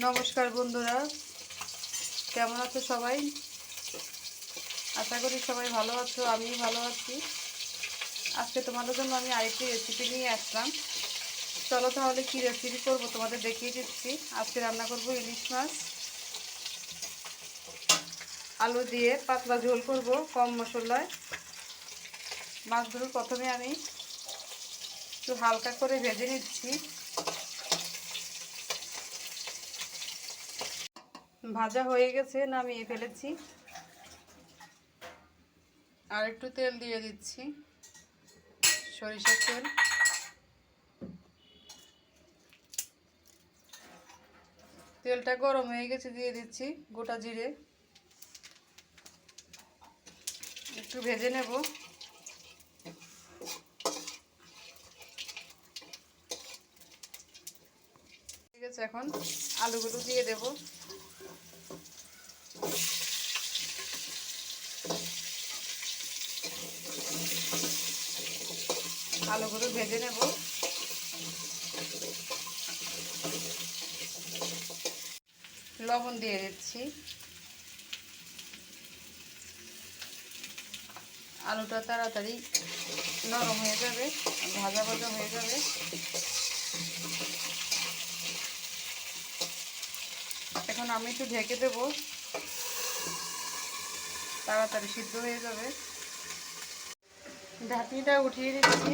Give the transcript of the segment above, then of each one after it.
নমস্কার বন্ধুরা, কেমন আছো সবাই? আশা করি সবাই ভালো আছো, আমি ভালো আছি। আজকে তোমাদের জন্য আমি আরেকটি রেসিপি নিয়ে আসলাম। চলো তাহলে কি রেসিপি করব তোমাদের দেখিয়ে দিচ্ছি। আজকে রান্না করব ইলিশ মাছ, আলু দিয়ে পাতলা ঝোল করব কম মশলায়। মাছগুলো প্রথমে আমি একটু হালকা করে ভেজে নিচ্ছি। ভাজা হয়ে গেছে, নামিয়ে ফেলেছি। আর একটু তেল দিয়ে দিচ্ছি, সরিষার তেল। তেলটা গরম হয়ে গেছে, দিয়ে দিচ্ছি গোটা জিরে। একটু ভেজে নেব। ঠিক আছে, এখন আলুগুলো দিয়ে দেব। আলুগুলো ভেজে নেব। লবণ দিয়ে দিচ্ছি। আলুটা তাড়াতাড়ি নরম হয়ে যাবে, ভাজা ভাজা হয়ে যাবে। এখন আমি একটু ঢেকে দেব, তাড়াতাড়ি সিদ্ধ হয়ে যাবে। ঢাকনিটা উঠিয়ে দিচ্ছি।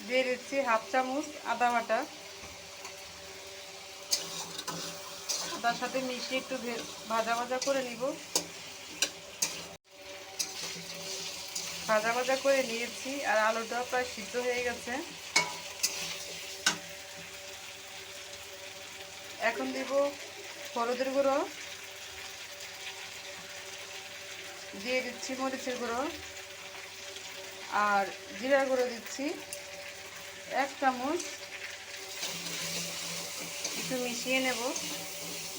দিয়ে দিচ্ছি হাফ চামচ আদা বাটা। আদার সাথে মিশিয়ে একটু ভাজা ভাজা করে নিব। ভাজা ভাজা করে নিয়েছি, আর আলুটা প্রায় সিদ্ধ হয়ে গেছে। এখন দিব হলুদের গুঁড়ো, দিয়ে দিচ্ছি মরিচের গুঁড়ো, আর জিরার গুঁড়ো দিচ্ছি 1 চামচ। একটু মিশিয়ে নেব,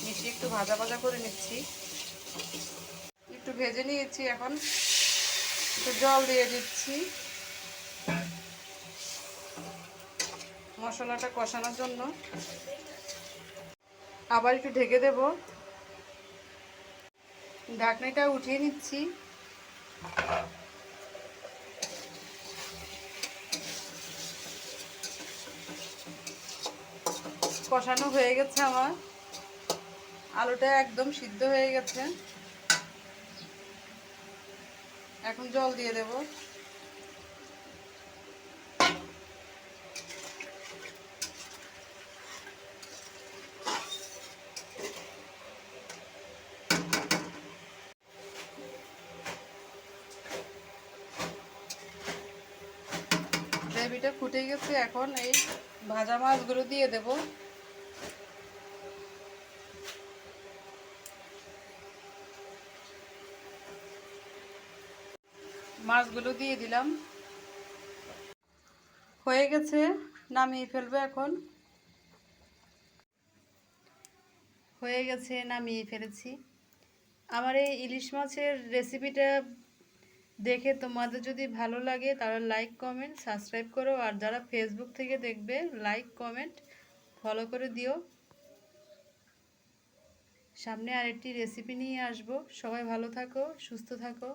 মিশিয়ে একটু ভাজা ভাজা করে নিচ্ছি। একটু ভেজে নিয়েছি, এখন একটু জল দিয়ে দিচ্ছি মশলাটা কষানোর জন্য। আবার একটু ঢেকে দেব। ঢাকনিটা উঠিয়ে নিচ্ছি। কষানো হয়ে গেছে আমার, আলুটা একদম সিদ্ধ হয়ে গেছে। এখন জল দিয়ে দেব। গ্রেভিটা ফুটে গেছে, এখন এই ভাজা মাছগুলো দিয়ে দেব। মাছগুলো দিয়ে দিলাম। হয়ে গেছে, নামিয়ে ফেলবো এখন। হয়ে গেছে, নামিয়ে ফেলেছি। আমার এই ইলিশ মাছের রেসিপিটা দেখে তোমাদের যদি ভালো লাগে তাহলে লাইক কমেন্ট সাবস্ক্রাইব করো, আর যারা ফেসবুক থেকে দেখবে লাইক কমেন্ট ফলো করে দিও। সামনে আরেকটি রেসিপি নিয়ে আসবো। সবাই ভালো থাকো, সুস্থ থাকো।